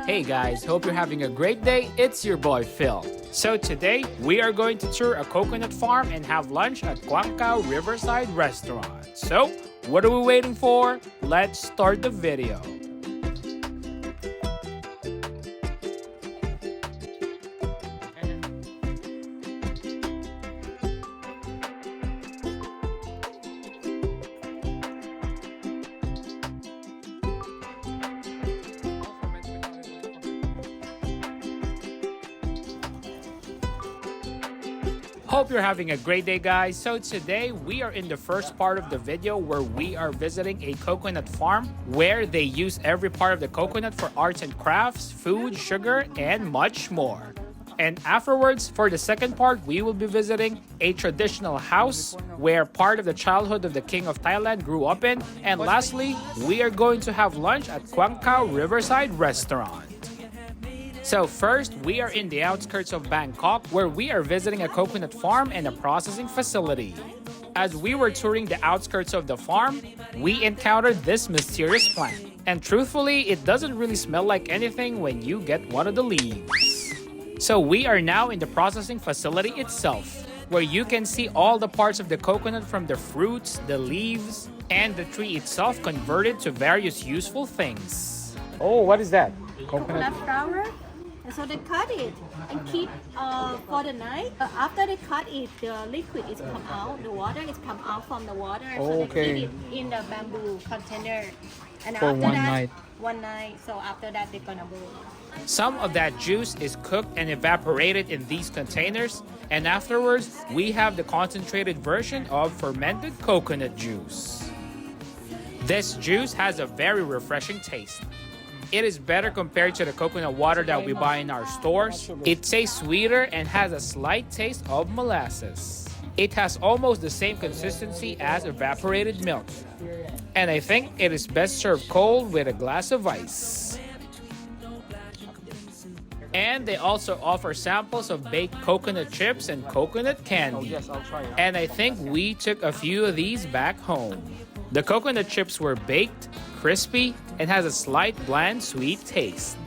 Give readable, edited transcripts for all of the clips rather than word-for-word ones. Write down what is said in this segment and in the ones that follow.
Hey guys, hope you're having a great day. It's your boy Phil. So today, we are going to tour a coconut farm and have lunch at Bangkok Riverside Restaurant. So, what are we waiting for? Let's start the video. Hope you're having a great day, guys. So today we are in the first part of the video where we are visiting a coconut farm where they use every part of the coconut for arts and crafts, food, sugar, and much more. And afterwards, for the second part, we will be visiting a traditional house where part of the childhood of the King of Thailand grew up in. And lastly, we are going to have lunch at Bangkok Riverside Restaurant. So first, we are in the outskirts of Bangkok where we are visiting a coconut farm and a processing facility. As we were touring the outskirts of the farm, we encountered this mysterious plant. And truthfully, it doesn't really smell like anything when you get one of the leaves. So we are now in the processing facility itself, where you can see all the parts of the coconut from the fruits, the leaves, and the tree itself converted to various useful things. Oh, what is that? Coconut flour. And so they cut it and keep for the night. After they cut it, the liquid is come out. The water is come out from the water. So they keep it in the bamboo container. And For after one that, night. one night. So after that, they're gonna boil. Some of that juice is cooked and evaporated in these containers, and afterwards, we have the concentrated version of fermented coconut juice. This juice has a very refreshing taste. It is better compared to the coconut water that we buy in our stores. It tastes sweeter and has a slight taste of molasses. It has almost the same consistency as evaporated milk. And I think it is best served cold with a glass of ice. And they also offer samples of baked coconut chips and coconut candy. And I think we took a few of these back home. The coconut chips were baked, crispy, and has a slight bland sweet taste.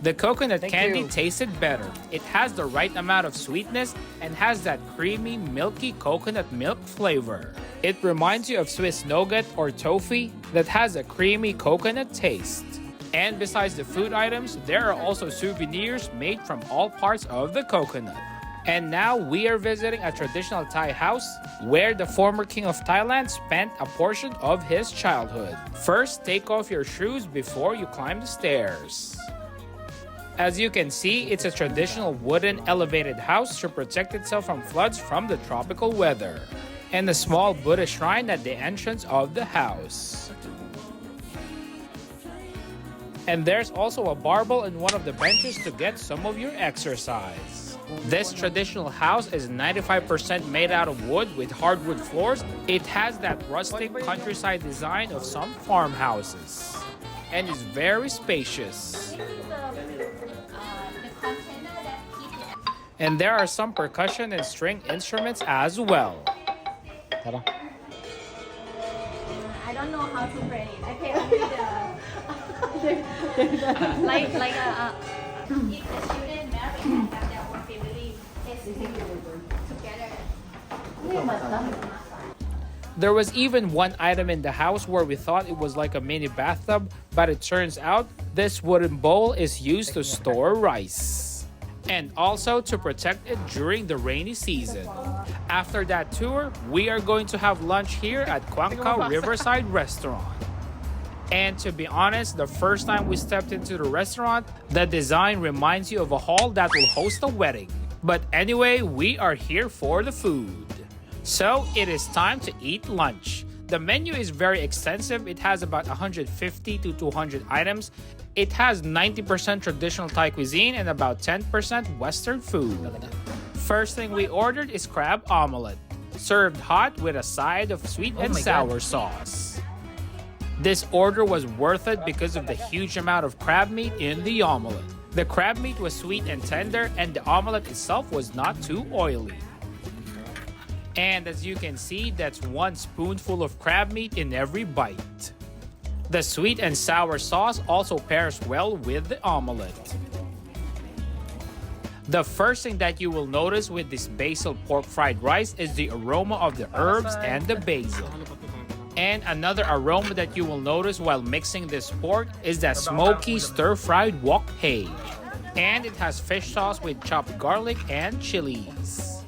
The coconut candy tasted better. It has the right amount of sweetness and has that creamy, milky coconut milk flavor. It reminds you of Swiss nougat or toffee that has a creamy coconut taste. And besides the food items, there are also souvenirs made from all parts of the coconut. And now we are visiting a traditional Thai house where the former King of Thailand spent a portion of his childhood. First, take off your shoes before you climb the stairs. As you can see, it's a traditional wooden elevated house to protect itself from floods from the tropical weather. And a small Buddha shrine at the entrance of the house. And there's also a barbell in one of the benches to get some of your exercise. This traditional house is 95% made out of wood with hardwood floors. It has that rustic countryside design of some farmhouses and is very spacious. And there are some percussion and string instruments as well. I don't know how to play it. I play only the like if the student marry and have their own family, they sing together. There was even one item in the house where we thought it was like a mini bathtub, but it turns out this wooden bowl is used to store rice and also to protect it during the rainy season. After that tour, we are going to have lunch here at Bangkok Riverside Restaurant. And to be honest, the first time we stepped into the restaurant, the design reminds you of a hall that will host a wedding. But anyway, we are here for the food. So it is time to eat lunch. The menu is very extensive. It has about 150 to 200 items. It has 90% traditional Thai cuisine and about 10% Western food. First thing we ordered is crab omelette, served hot with a side of sweet and sour sauce. This order was worth it because of the huge amount of crab meat in the omelette. The crab meat was sweet and tender, and the omelette itself was not too oily. And as you can see, that's one spoonful of crab meat in every bite. The sweet and sour sauce also pairs well with the omelette. The first thing that you will notice with this basil pork fried rice is the aroma of the herbs and the basil. And another aroma that you will notice while mixing this pork is that smoky stir-fried wok hei. And it has fish sauce with chopped garlic and chilies.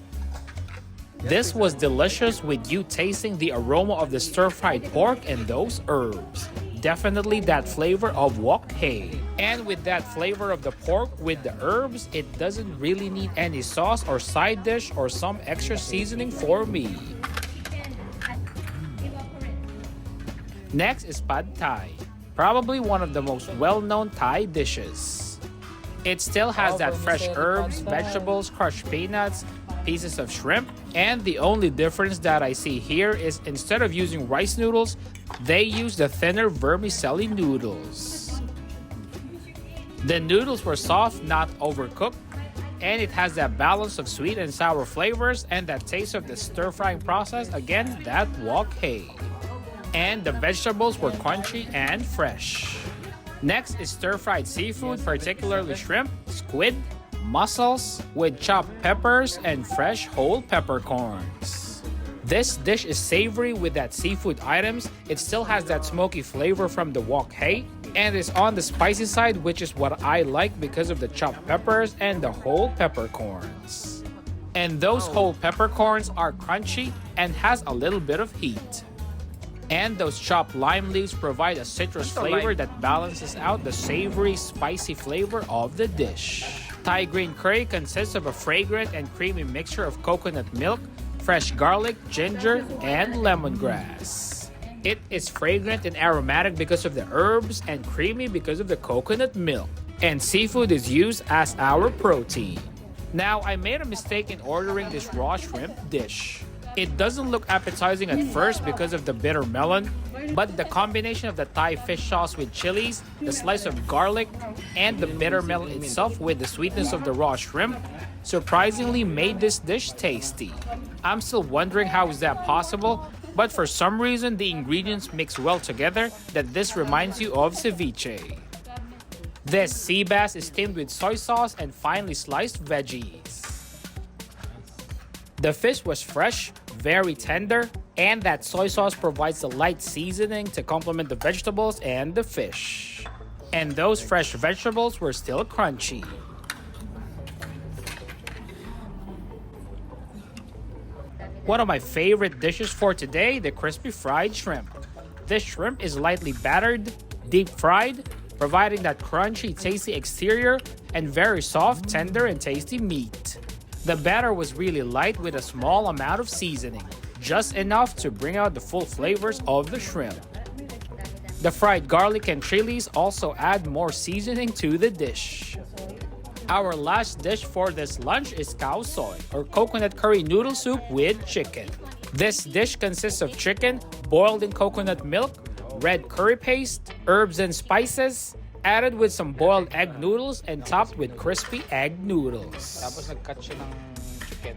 This was delicious with you tasting the aroma of the stir-fried pork and those herbs. Definitely that flavor of wok hei. And with that flavor of the pork with the herbs, it doesn't really need any sauce or side dish or some extra seasoning for me. Next is pad thai, probably one of the most well-known Thai dishes. It still has that fresh herbs, vegetables, crushed peanuts, pieces of shrimp, and the only difference that I see here is instead of using rice noodles, they use the thinner vermicelli noodles. The noodles were soft, not overcooked, and it has that balance of sweet and sour flavors and that taste of the stir-frying process, again, that wok hei. And the vegetables were crunchy and fresh. Next is stir-fried seafood, particularly shrimp, squid, mussels with chopped peppers and fresh whole peppercorns. This dish is savory with that seafood items. It still has that smoky flavor from the wok hei and is on the spicy side, which is what I like because of the chopped peppers and the whole peppercorns. And those whole peppercorns are crunchy and has a little bit of heat. And those chopped lime leaves provide a citrus flavor that balances out the savory, spicy flavor of the dish. Thai green curry consists of a fragrant and creamy mixture of coconut milk, fresh garlic, ginger, and lemongrass. It is fragrant and aromatic because of the herbs and creamy because of the coconut milk. And seafood is used as our protein. Now, I made a mistake in ordering this raw shrimp dish. It doesn't look appetizing at first because of the bitter melon, but the combination of the Thai fish sauce with chilies, the slice of garlic, and the bitter melon itself with the sweetness of the raw shrimp surprisingly made this dish tasty. I'm still wondering how is that possible, but for some reason the ingredients mix well together that this reminds you of ceviche. This sea bass is steamed with soy sauce and finely sliced veggies. The fish was fresh, very tender, and that soy sauce provides the light seasoning to complement the vegetables and the fish. And those fresh vegetables were still crunchy. One of my favorite dishes for today, the crispy fried shrimp. This shrimp is lightly battered, deep fried, providing that crunchy, tasty exterior and very soft, tender, and tasty meat. The batter was really light with a small amount of seasoning, just enough to bring out the full flavors of the shrimp. The fried garlic and chilies also add more seasoning to the dish. Our last dish for this lunch is khao soi, or coconut curry noodle soup with chicken. This dish consists of chicken boiled in coconut milk, red curry paste, herbs and spices, added with some boiled egg noodles and topped with crispy egg noodles. Tapos nag-cut siya ng chicken.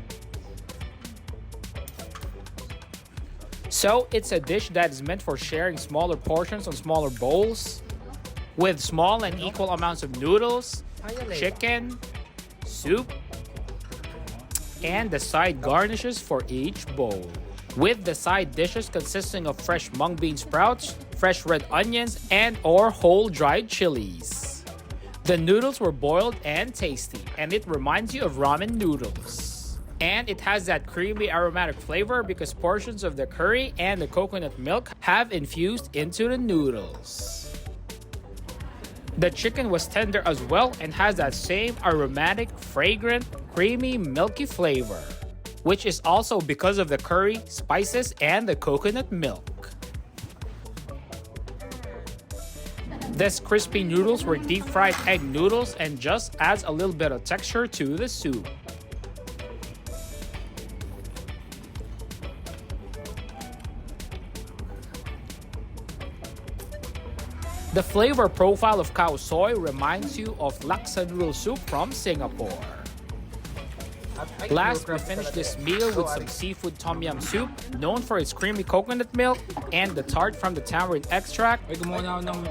So it's a dish that is meant for sharing smaller portions on smaller bowls with small and equal amounts of noodles, chicken, soup, and the side garnishes for each bowl. With the side dishes consisting of fresh mung bean sprouts, fresh red onions, and or whole dried chilies. The noodles were boiled and tasty, and it reminds you of ramen noodles. And it has that creamy aromatic flavor because portions of the curry and the coconut milk have infused into the noodles. The chicken was tender as well and has that same aromatic, fragrant, creamy, milky flavor, which is also because of the curry, spices, and the coconut milk. These crispy noodles were deep-fried egg noodles and just adds a little bit of texture to the soup. The flavor profile of khao soi reminds you of laksa noodle soup from Singapore. Last, we finished this meal with some seafood tom yum soup, known for its creamy coconut milk and the tart from the tamarind extract. Ay, gumawa na ako ng...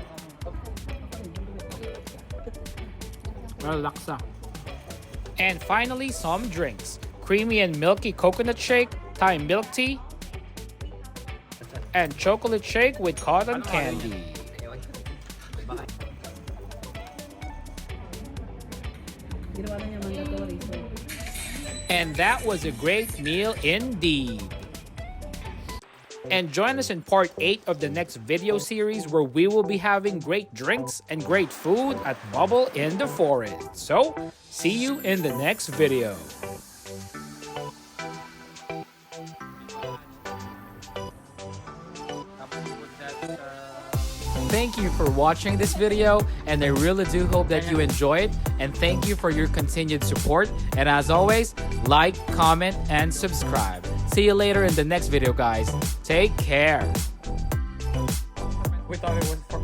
Well, laksa. And finally, some drinks. Creamy and milky coconut shake, Thai milk tea, and chocolate shake with cotton candy. And that was a great meal indeed. And join us in part 8 of the next video series where we will be having great drinks and great food at Bubble in the Forest. So, see you in the next video. Thank you for watching this video, and I really do hope that you enjoyed, and thank you for your continued support. And as always, like, comment, and subscribe. See you later in the next video, guys. Take care. We thought it was for...